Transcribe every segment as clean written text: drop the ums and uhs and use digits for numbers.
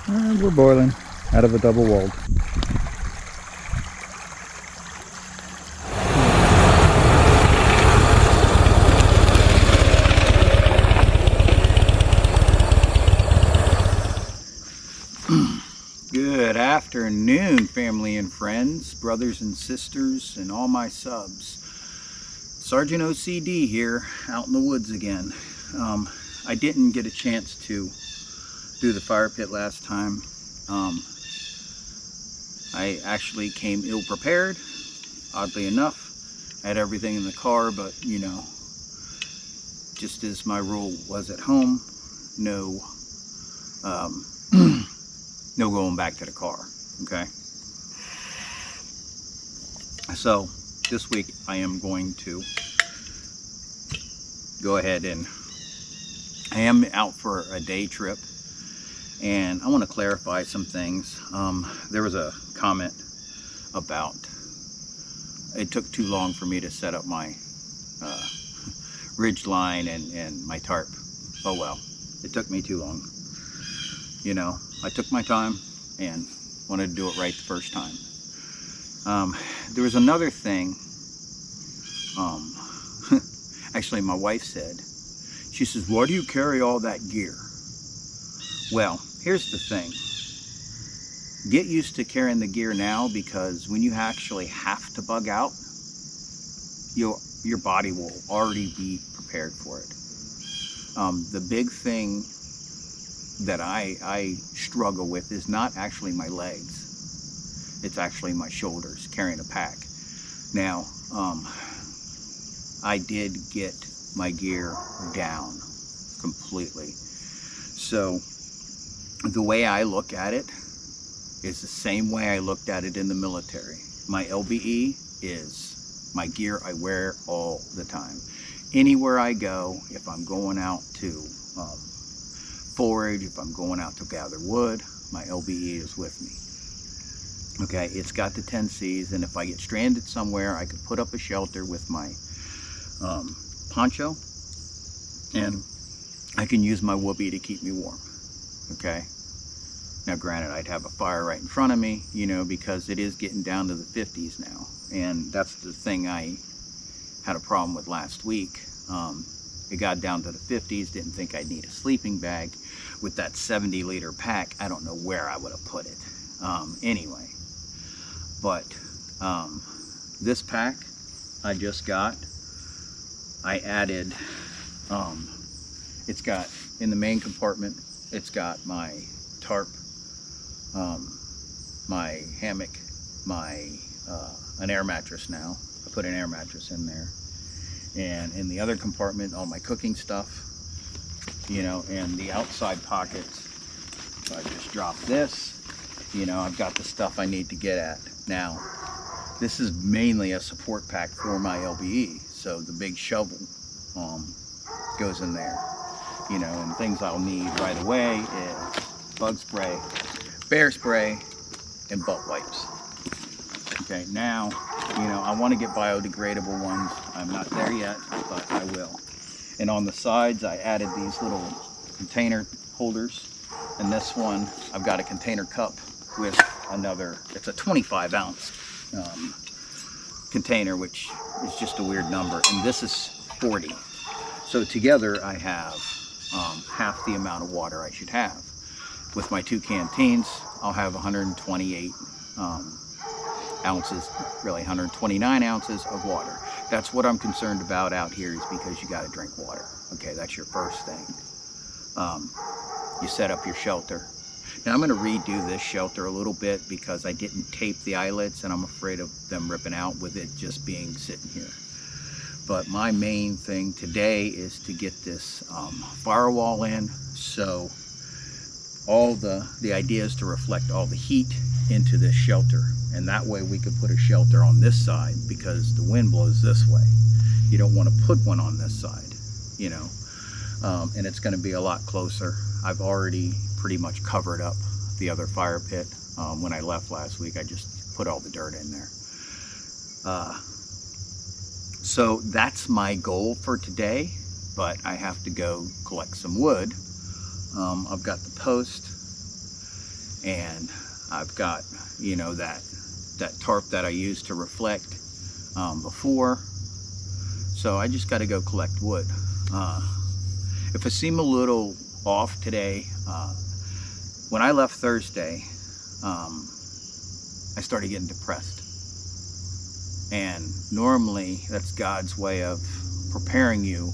And we're boiling out of a double walled. Good afternoon, family and friends, brothers and sisters, and all my subs. Sergeant OCD here, out in the woods again. I didn't get a chance to do the fire pit last time. I actually came ill prepared, oddly enough. I had everything in the car, but you know, just as my rule was at home, no no going back to the car, okay? So this week I am going to go ahead and I am out for a day trip, and I want to clarify some things. There was a comment about it took too long for me to set up my ridge line and my tarp. Oh well, it took me too long. You know, I took my time and wanted to do it right the first time. There was another thing. Actually, my wife said, she says, why do you carry all that gear? Well, here's the thing. Get used to carrying the gear now, because when you actually have to bug out, your body will already be prepared for it. The big thing that I struggle with is not actually my legs. It's actually my shoulders carrying a pack. Now, I did get my gear down completely. So the way I look at it is the same way I looked at it in the military. My LBE is my gear I wear all the time. Anywhere I go, if I'm going out to forage, if I'm going out to gather wood, my LBE is with me. Okay, it's got the 10 Cs, and if I get stranded somewhere, I could put up a shelter with my poncho, and I can use my whoopee to keep me warm. Okay, now granted, I'd have a fire right in front of me, you know, because it is getting down to the 50s now, and that's the thing I had a problem with last week. It got down to the 50s, didn't think I'd need a sleeping bag. With that 70-liter pack, I don't know where I would have put it. Anyway, but this pack I just got, I added, it's got, in the main compartment, it's got my tarp, my hammock, an air mattress now. I put an air mattress in there. And in the other compartment, all my cooking stuff, you know, and the outside pockets. So I just dropped this, you know, I've got the stuff I need to get at. Now, this is mainly a support pack for my LBE. So the big shovel goes in there, you know, and things I'll need right away is bug spray, bear spray, and butt wipes. Okay, now, you know, I want to get biodegradable ones. I'm not there yet, but I will. And on the sides, I added these little container holders. And this one, I've got a container cup with another, it's a 25 ounce container, which is just a weird number. And this is 40. So together I have half the amount of water I should have. With my 2 canteens, I'll have 128 ounces, really 129 ounces of water. That's what I'm concerned about out here, is because you got to drink water. Okay, that's your first thing. You set up your shelter. Now I'm going to redo this shelter a little bit because I didn't tape the eyelets, and I'm afraid of them ripping out with it just being sitting here. But my main thing today is to get this firewall in, so all the idea is to reflect all the heat into this shelter, and that way we could put a shelter on this side, because the wind blows this way. You don't want to put one on this side, you know, and it's going to be a lot closer. I've already pretty much covered up the other fire pit. When I left last week, I just put all the dirt in there. So that's my goal for today, but I have to go collect some wood. I've got the post, and I've got, you know, that tarp that I used to reflect before. So I just got to go collect wood. If I seem a little off today, when I left Thursday, I started getting depressed. And normally that's God's way of preparing you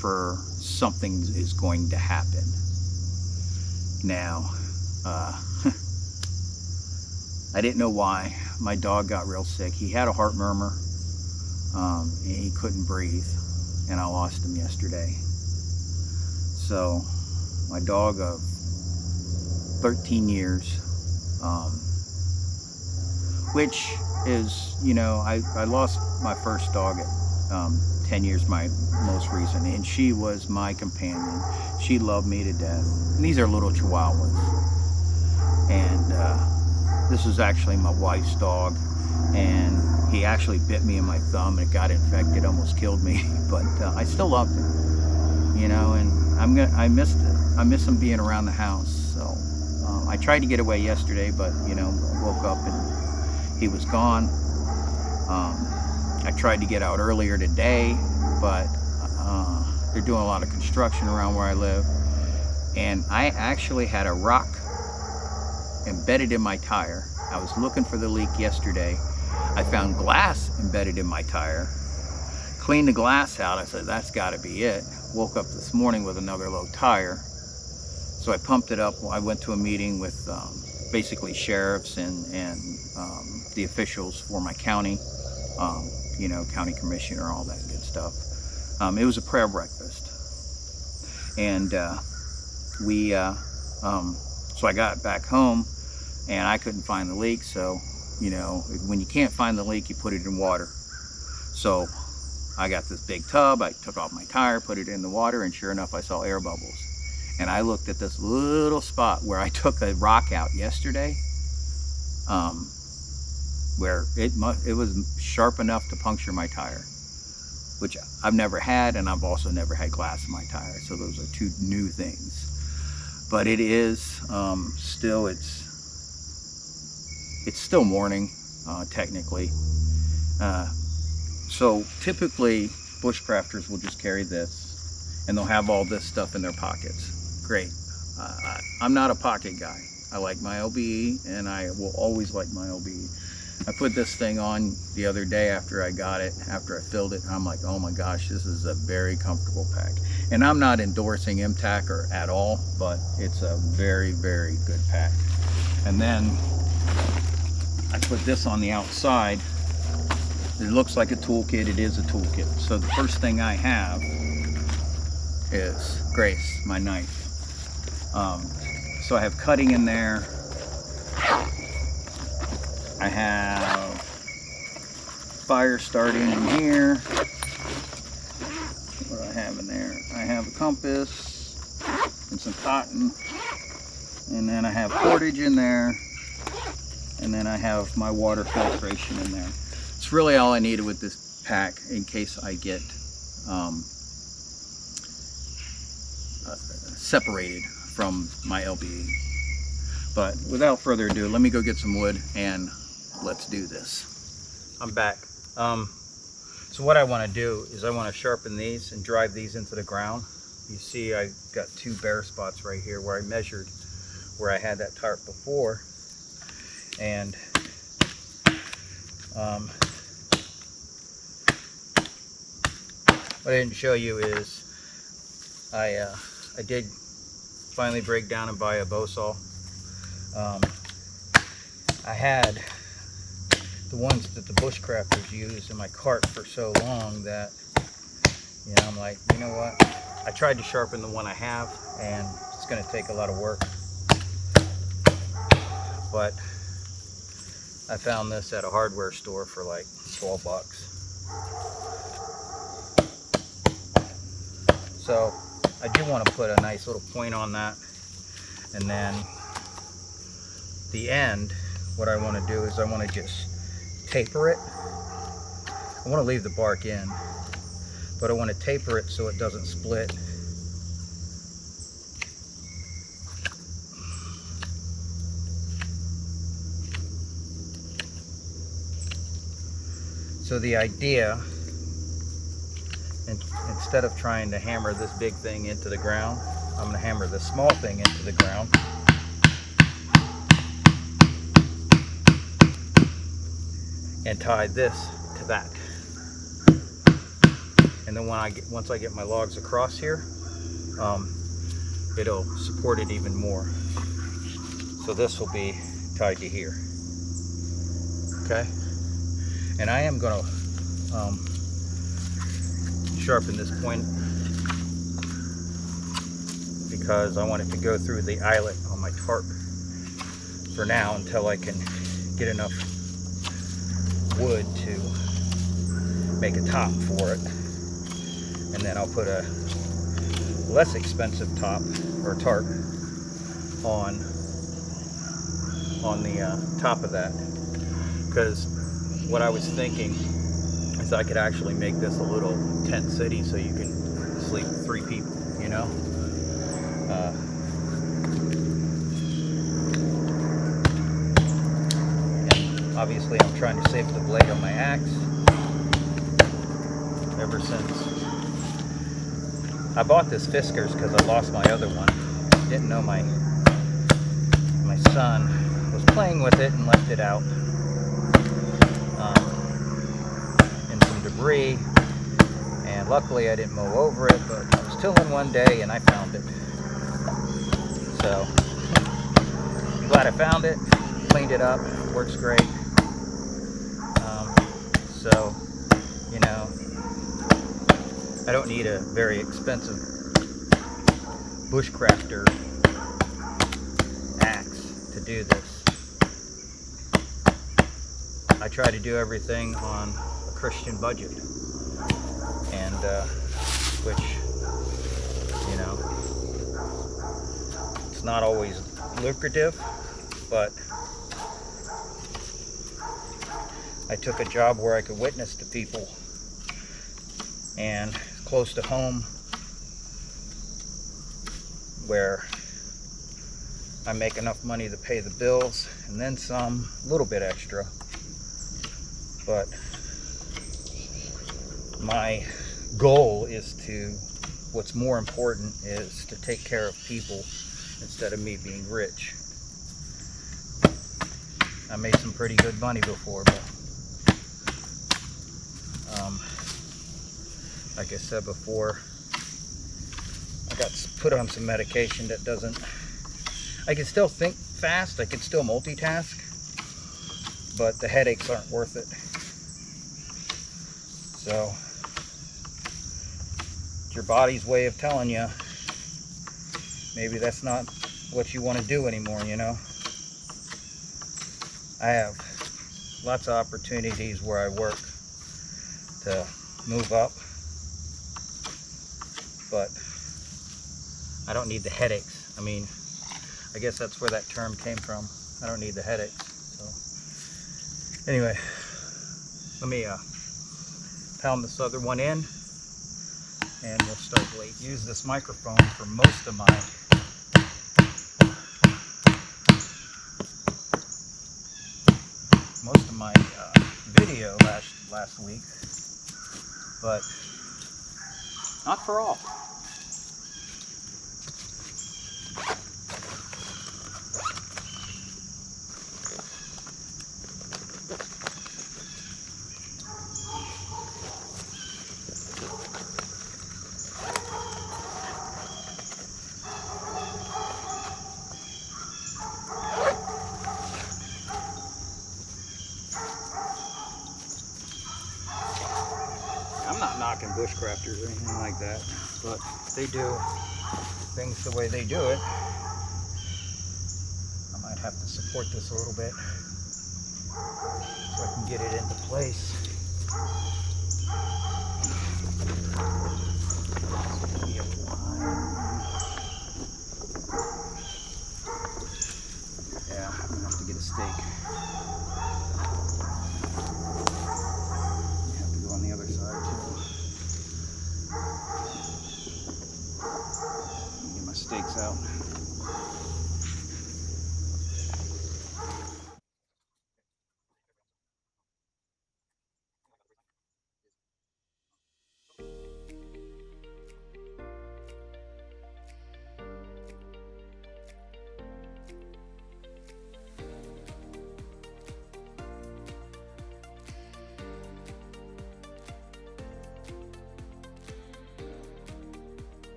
for something is going to happen. Now, I didn't know why. My dog got real sick. He had a heart murmur. And he couldn't breathe, and I lost him yesterday. So my dog of 13 years, which is, you know, I lost my first dog at 10 years, my most recent, and she was my companion. She loved me to death. And these are little Chihuahuas. And this was actually my wife's dog, and he actually bit me in my thumb and it got infected, almost killed me, but I still loved him, you know, and I missed it. I miss him being around the house. So I tried to get away yesterday, but, you know, woke up and he was gone. I tried to get out earlier today, but they're doing a lot of construction around where I live, and I actually had a rock embedded in my tire. I was looking for the leak yesterday. I found glass embedded in my tire, cleaned the glass out. I said, that's got to be it. Woke up this morning with another low tire. So I pumped it up. I went to a meeting with basically sheriffs and the officials for my county, you know, county commissioner, all that good stuff. It was a prayer breakfast. And so I got back home and I couldn't find the leak. So, you know, when you can't find the leak, you put it in water. So I got this big tub, I took off my tire, put it in the water, and sure enough, I saw air bubbles. And I looked at this little spot where I took a rock out yesterday, where it was sharp enough to puncture my tire, which I've never had, and I've also never had glass in my tire. So those are two new things. But it is still, it's still morning, technically. So typically bushcrafters will just carry this and they'll have all this stuff in their pockets. Great. I'm not a pocket guy. I like my LBE, and I will always like my LBE. I put this thing on the other day after I got it, after I filled it, and I'm like, oh my gosh, this is a very comfortable pack. And I'm not endorsing MTAC or at all, but it's a very, very good pack. And then I put this on the outside. It looks like a toolkit. It is a toolkit. So the first thing I have is Grace, my knife. So I have cutting in there. I have fire starting in here. What do I have in there? I have a compass and some cotton. And then I have cordage in there. And then I have my water filtration in there. It's really all I needed with this pack in case I get separated from my LBE. But without further ado, let me go get some wood and let's do this. I'm back. So what I want to do is I want to sharpen these and drive these into the ground. You see I got two bare spots right here where I measured where I had that tarp before. And what I didn't show you is I did finally break down and buy a bow saw. I had the ones that the bushcrafters use in my cart for so long that, you know, I'm like, you know what? I tried to sharpen the one I have, and it's going to take a lot of work. But I found this at a hardware store for like 12 bucks. So I do want to put a nice little point on that, and then the end, what I want to do is I want to just taper it. I want to leave the bark in, but I want to taper it so it doesn't split. So the idea, instead of trying to hammer this big thing into the ground, I'm going to hammer this small thing into the ground. And tie this to that. And then once I get my logs across here, it'll support it even more. So this will be tied to here. Okay? And I am going to sharpen this point because I want it to go through the eyelet on my tarp for now until I can get enough wood to make a top for it. And then I'll put a less expensive top or tarp on the top of that, because what I was thinking is I could actually make this a little tent city so you can sleep 3 people, you know. And obviously I'm trying to save the blade on my axe. Ever since I bought this Fiskars because I lost my other one. Didn't know my son was playing with it and left it out in some debris, and luckily I didn't mow over it, but I was tilling one day and I found it. So I'm glad I found it, cleaned it up, works great. So, you know, I don't need a very expensive bushcrafter axe to do this. I try to do everything on a Christian budget, and which, you know, it's not always lucrative, but I took a job where I could witness to people and close to home, where I make enough money to pay the bills and then some, a little bit extra. But my goal is what's more important is to take care of people instead of me being rich. I made some pretty good money before, but like I said before, I got put on some medication that doesn't, I can still think fast, I can still multitask, but the headaches aren't worth it. So it's your body's way of telling you maybe that's not what you want to do anymore, you know. I have lots of opportunities where I work to move up, but I don't need the headaches. I mean, I guess that's where that term came from. I don't need the headaches. So anyway, let me pound this other one in, and we'll start to use this microphone for most of my video last week, but not for all. I'm not knocking bushcrafters or anything like that, but they do things the way they do it. I might have to support this a little bit so I can get it into place. Yeah, I'm gonna have to get a stake. On the other side too. Get my stakes out.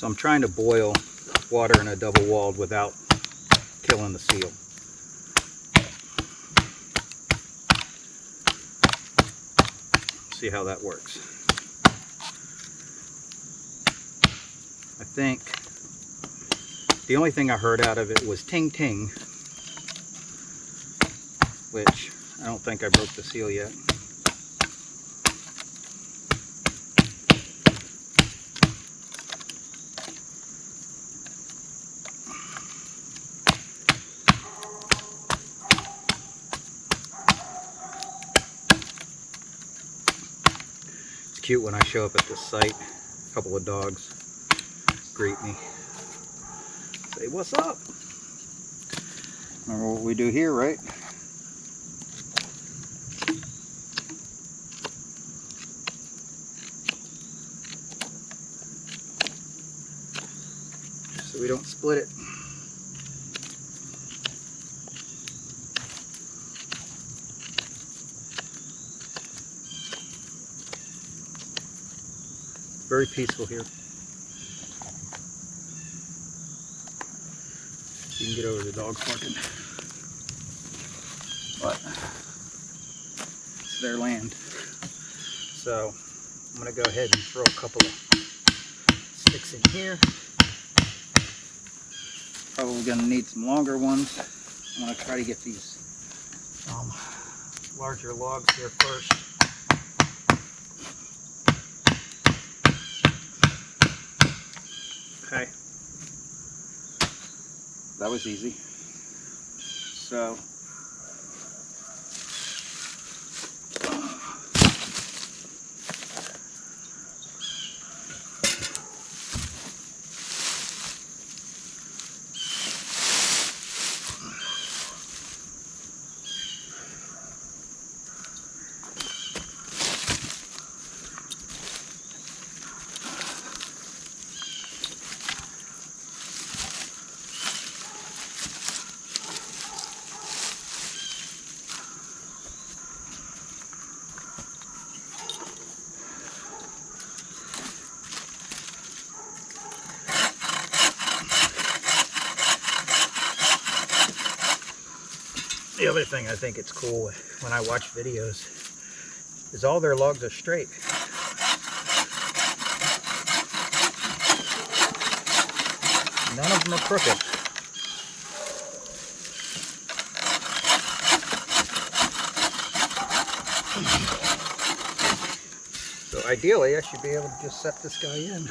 So I'm trying to boil water in a double walled without killing the seal. See how that works. I think the only thing I heard out of it was ting ting, which I don't think I broke the seal yet. It's cute when I show up at this site, a couple of dogs greet me, say what's up. Remember what we do here, right? So we don't split it. Very peaceful here. You can get over the dogs barking. But it's their land. So I'm going to go ahead and throw a couple of sticks in here. Probably going to need some longer ones. I'm going to try to get these larger logs here first. Okay. That was easy. So the other thing I think it's cool when I watch videos is all their logs are straight. None of them are crooked. So ideally I should be able to just set this guy in.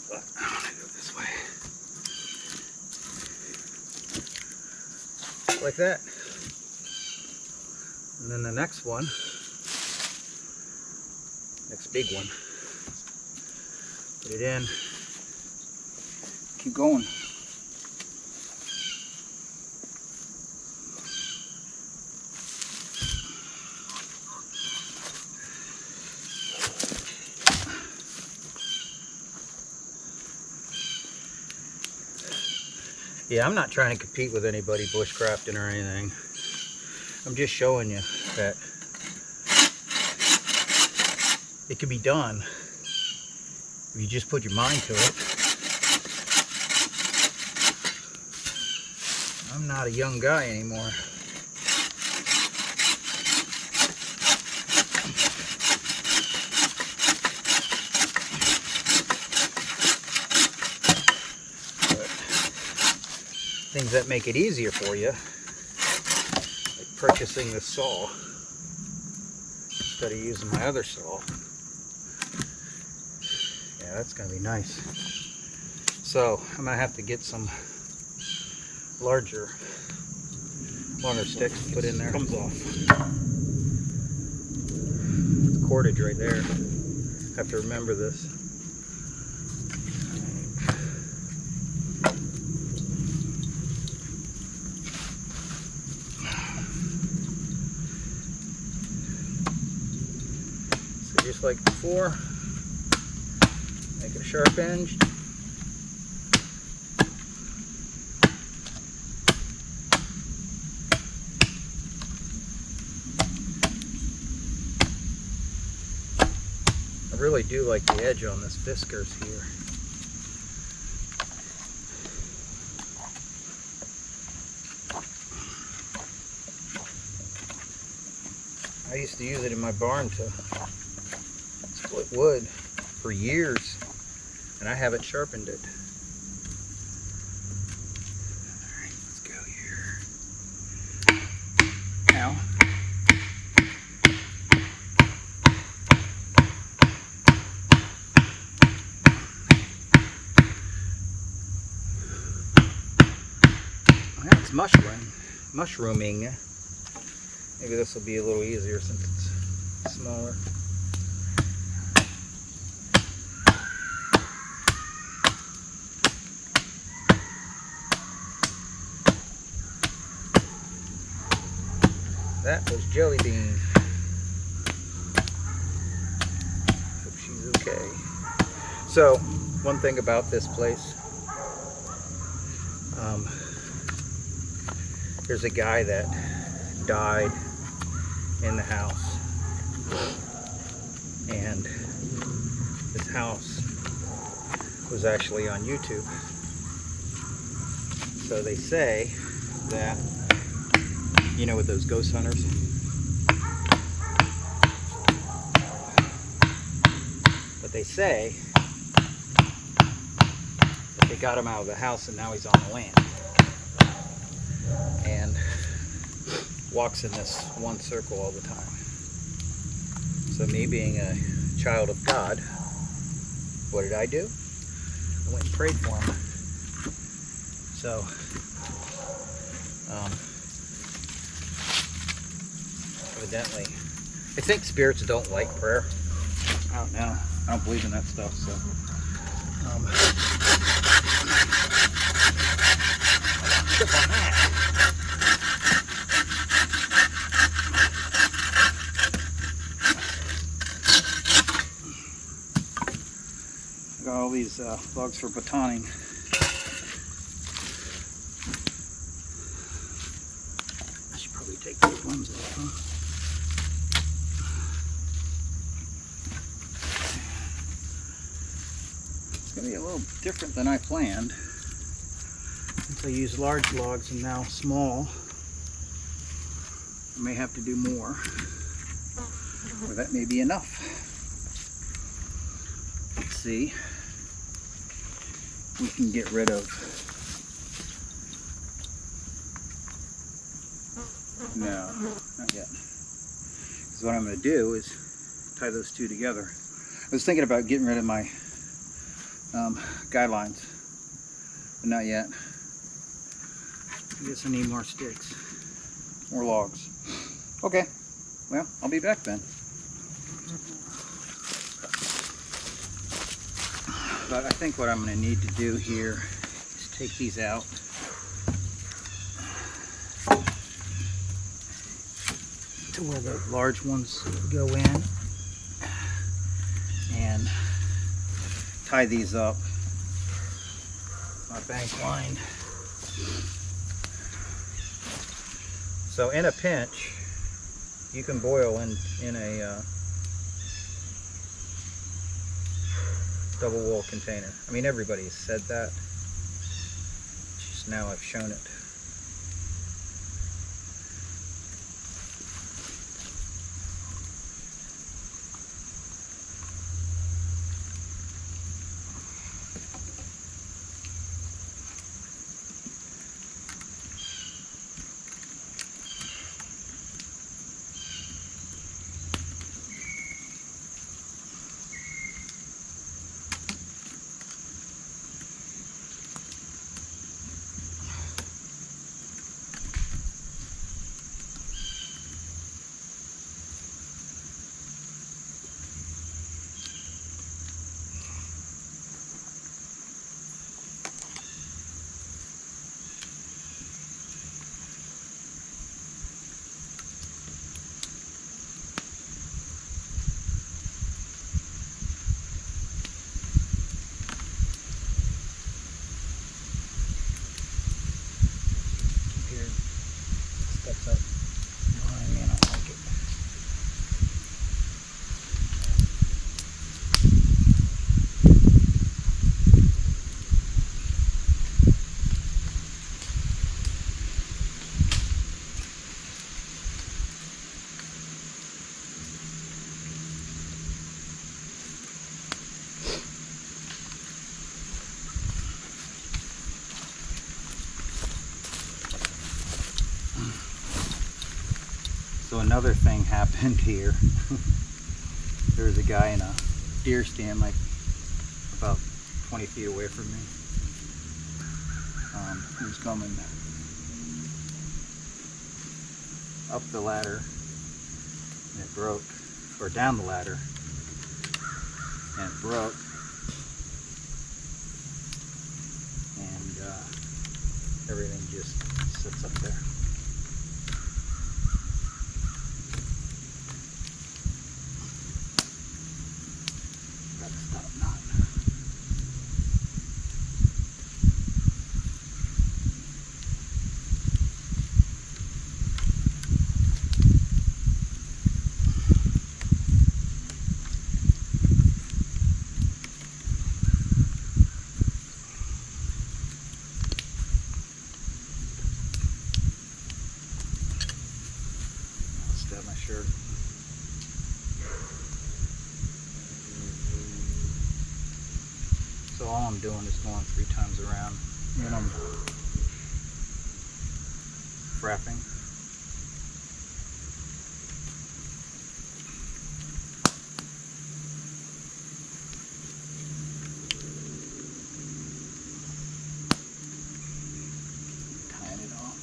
But I'm going to go this way. Like that. And then the next one, next big one, put it in, keep going. Yeah, I'm not trying to compete with anybody bushcrafting or anything. I'm just showing you that it can be done if you just put your mind to it. I'm not a young guy anymore. Things that make it easier for you, like purchasing this saw instead of using my other saw. Yeah, that's gonna be nice. So I'm gonna have to get some longer sticks to put in there. Comes off. It's cordage right there. Have to remember this. Just like before, make it a sharp edge. I really do like the edge on this Fiskars here. used to use it in my barn to split wood for years, and I haven't sharpened it. Alright, let's go here. Now, it's mushrooming. Maybe this will be a little easier since it's smaller. That was Jelly Bean. Hope she's okay. So, one thing about this place, there's a guy that died in the house, and this house was actually on YouTube. So they say that, you know, with those ghost hunters, but they say that they got him out of the house and now he's on the land and walks in this one circle all the time. So me being a child of God, what did I do? I went and prayed for him. So evidently, I think spirits don't like prayer. I don't know. I don't believe in that stuff. So trip on that. Got all these logs for batoning. I should probably take these ones off, huh? It's going to be a little different than I planned. Since I used large logs and now small, I may have to do more. Or that may be enough. Let's see. We can get rid of, no, not yet. Because what I'm going to do is tie those two together. I was thinking about getting rid of my guidelines, but not yet. I guess I need more sticks, more logs. Okay, well, I'll be back then. But I think what I'm going to need to do here is take these out. To where the large ones go in. And tie these up. My bank line. So in a pinch, you can boil in a double wall container. I mean, everybody has said that. It's just now I've shown it. So another thing happened here. There was a guy in a deer stand like about 20 feet away from me. He was coming up the ladder and it broke, or down the ladder and it broke, and everything just sits up there. Gotta stop knotting. Stab my shirt. So all I'm doing is going 3 times around, and I'm wrapping. Tying it off.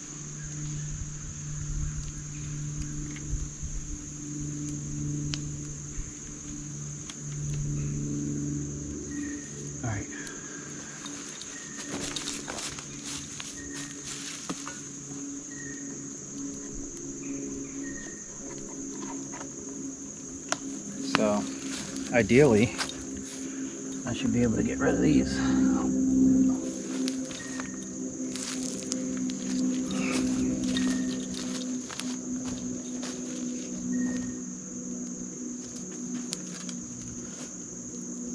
All right. So, ideally, I should be able to get rid of these.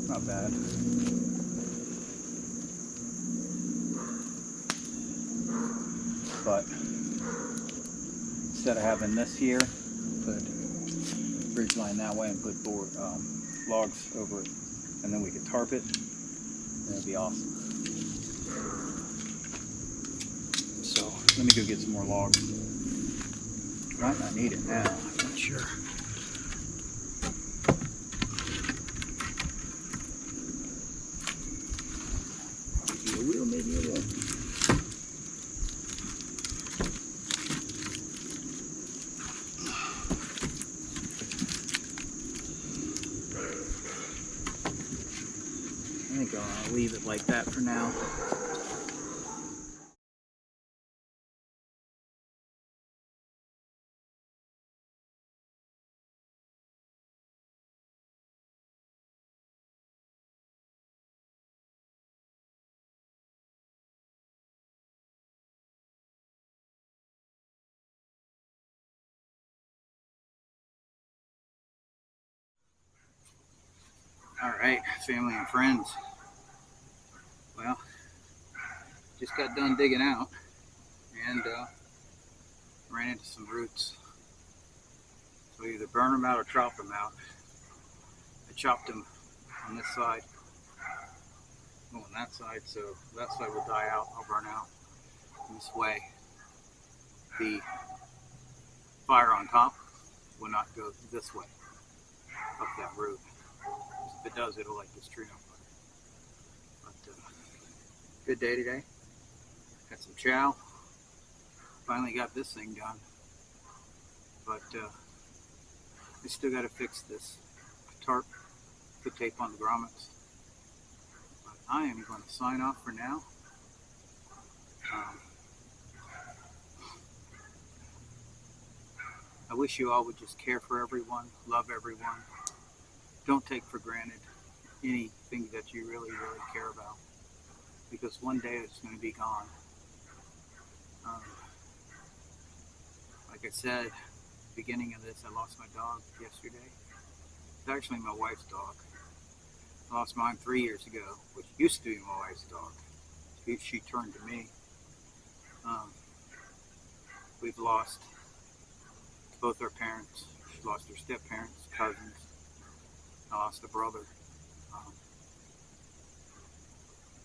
Not bad. But instead of having this here, put bridge line that way and put board logs over it, and then we could tarp it, and it'd be awesome. So let me go get some more logs. Might not need it now, I'm not sure. Maybe I will, maybe I won't. I think I'll leave it like that for now. Alright, family and friends. Well, just got done digging out and ran into some roots. So either burn them out or chop them out. I chopped them on this side, on that side, so that side will die out, I'll burn out. And this way, the fire on top will not go this way, up that root. If it does, it'll light this tree on fire. But good day today. Had some chow. Finally got this thing done. But I still got to fix this tarp, put tape on the grommets. But I am going to sign off for now. I wish you all would just care for everyone, love everyone. Don't take for granted anything that you really, really care about, because one day it's going to be gone. Like I said, at the beginning of this, I lost my dog yesterday. It's actually my wife's dog. I lost mine 3 years ago, which used to be my wife's dog. She turned to me. We've lost both our parents. She lost her step-parents, cousins. I lost a brother.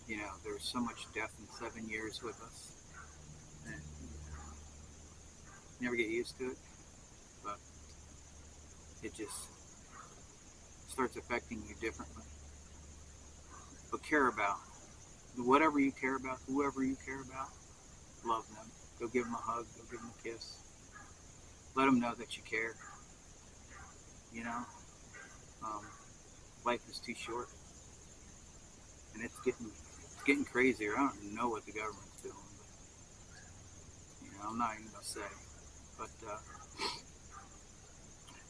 You know, there's so much death in 7 years with us. And you never get used to it. But it just starts affecting you differently. But care about whatever you care about, whoever you care about, love them. Go give them a hug, go give them a kiss. Let them know that you care. You know, life is too short, and it's getting crazier. I don't even know what the government's doing, but I'm not even gonna say. But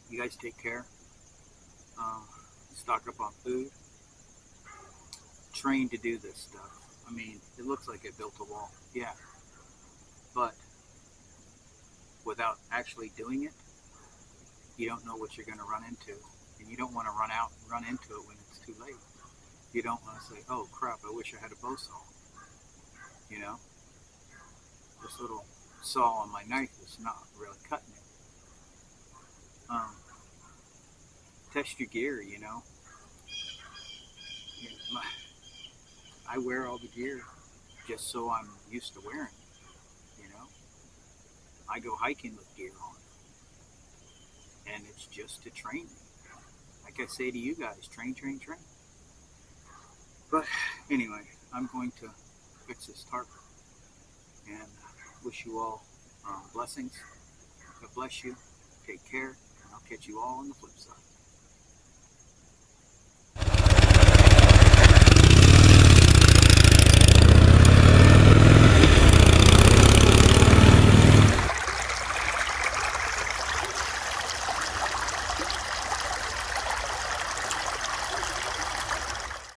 you guys take care. Stock up on food. Train to do this stuff. I mean, it looks like it built a wall, yeah, but without actually doing it, you don't know what you're going to run into, and you don't want to run into it when it's too late. You don't want to say, "Oh crap, I wish I had a bow saw." You know, this little saw on my knife is not really cutting it. Test your gear. I wear all the gear just so I'm used to wearing it. I go hiking with gear on, and it's just to train me. Like I say to you guys, train, train, train. But anyway, I'm going to fix this tarp and wish you all blessings. God bless you. Take care, and I'll catch you all on the flip side.